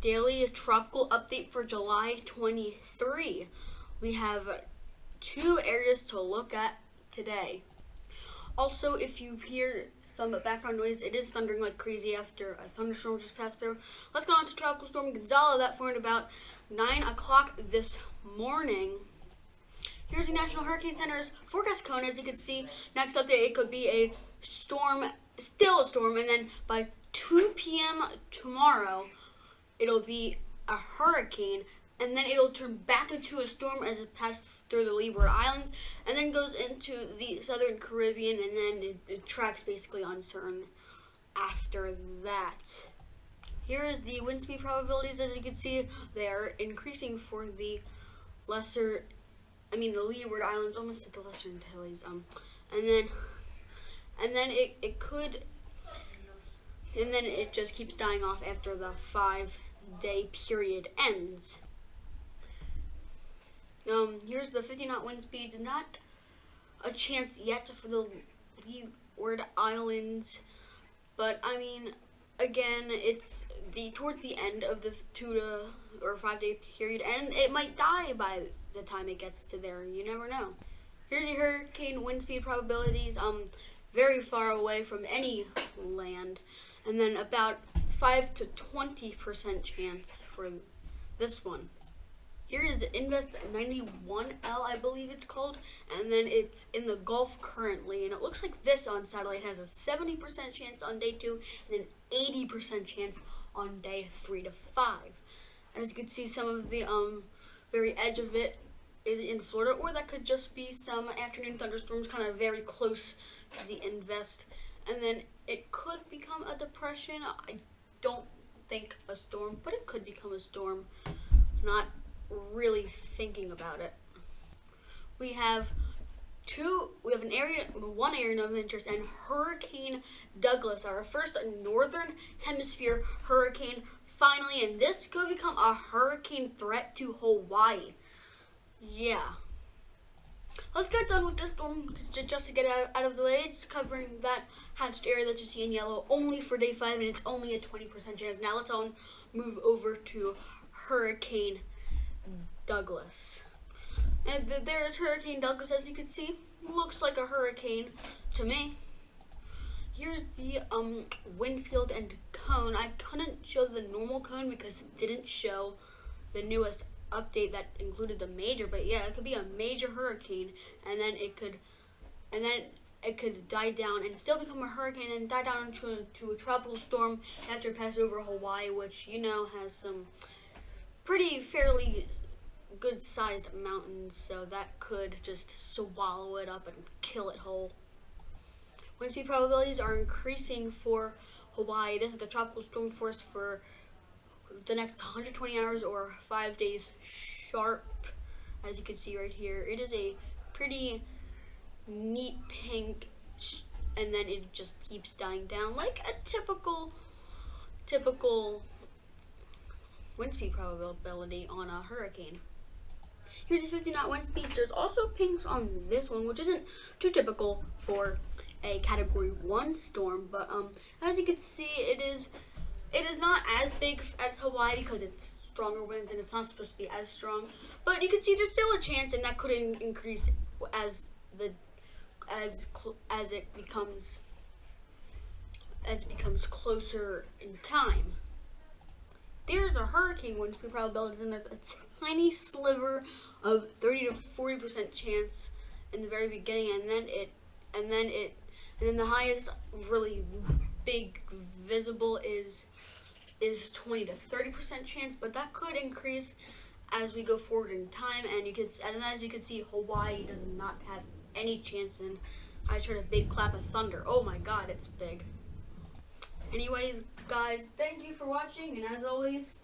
daily tropical update for July 23. We have 2 areas to look at today. Also, if you hear some background noise, it is thundering like crazy after a thunderstorm just passed through. Let's go on to Tropical Storm Gonzalo that formed about 9 o'clock this morning. Here's the National Hurricane Center's forecast cone. As you can see, next update, it could be a storm, still a storm, and then by 2 p.m. tomorrow, it'll be a hurricane, and then it'll turn back into a storm as it passes through the Leeward Islands, and then goes into the Southern Caribbean, and then it tracks basically uncertain after that. Here is the wind speed probabilities. As you can see, they are increasing for the the Leeward Islands, almost at the Lesser Antilles. And then it just keeps dying off after the 5-day period ends. Here's the 50-knot wind speeds. Not a chance yet for the Leeward Islands, but again, it's towards the end of the 2 or 5-day period, and it might die by the time it gets to there. You never know. Here's the hurricane wind speed probabilities. Very far away from any land, and then about 5 to 20% chance for this one. Here is Invest 91L, I believe it's called, and then it's in the Gulf currently, and it looks like this on satellite has a 70% chance on day 2 and an 80% chance on day 3 to 5. As you can see, some of the very edge of it is in Florida, or that could just be some afternoon thunderstorms kind of very close to the Invest, and then it could become a depression. I don't think a storm, but it could become a storm. Not really thinking about it. We have one area of interest, and Hurricane Douglas, our first northern hemisphere hurricane, finally, and this could become a hurricane threat to Hawaii. Yeah. Let's get done with this storm just to get out of the way. It's covering that hatched area that you see in yellow only for day 5, and it's only a 20% chance. Now let's move over to Hurricane Douglas. And there is Hurricane Douglas. As you can see, looks like a hurricane to me. Here's the wind field and cone. I couldn't show the normal cone because it didn't show the newest update that included the major, but yeah, it could be a major hurricane, and then it could die down and still become a hurricane and die down into a tropical storm after it passes over Hawaii, which has some fairly good sized mountains, so that could just swallow it up and kill it whole. Wind speed probabilities are increasing for Hawaii. This is the tropical storm force for the next 120 hours or 5 days sharp. As you can see right here, it is a pretty neat pink, and then it just keeps dying down like a typical wind speed probability on a hurricane. Here's the 50-knot wind speeds. There's also pinks on this one, which isn't too typical for a Category 1 storm, but as you can see, it is not as big as Hawaii because it's stronger winds and it's not supposed to be as strong. But you can see there's still a chance, and that could increase as it becomes closer in time. There's the hurricane wind speed probabilities, and that's a tiny sliver of 30 to 40% chance in the very beginning, and then the highest really big visible is 20 to 30% chance, but that could increase as we go forward in time. And as you can see, Hawaii does not have any chance. And I just heard a big clap of thunder. Oh my God, it's big. Anyways, guys, thank you for watching, and as always,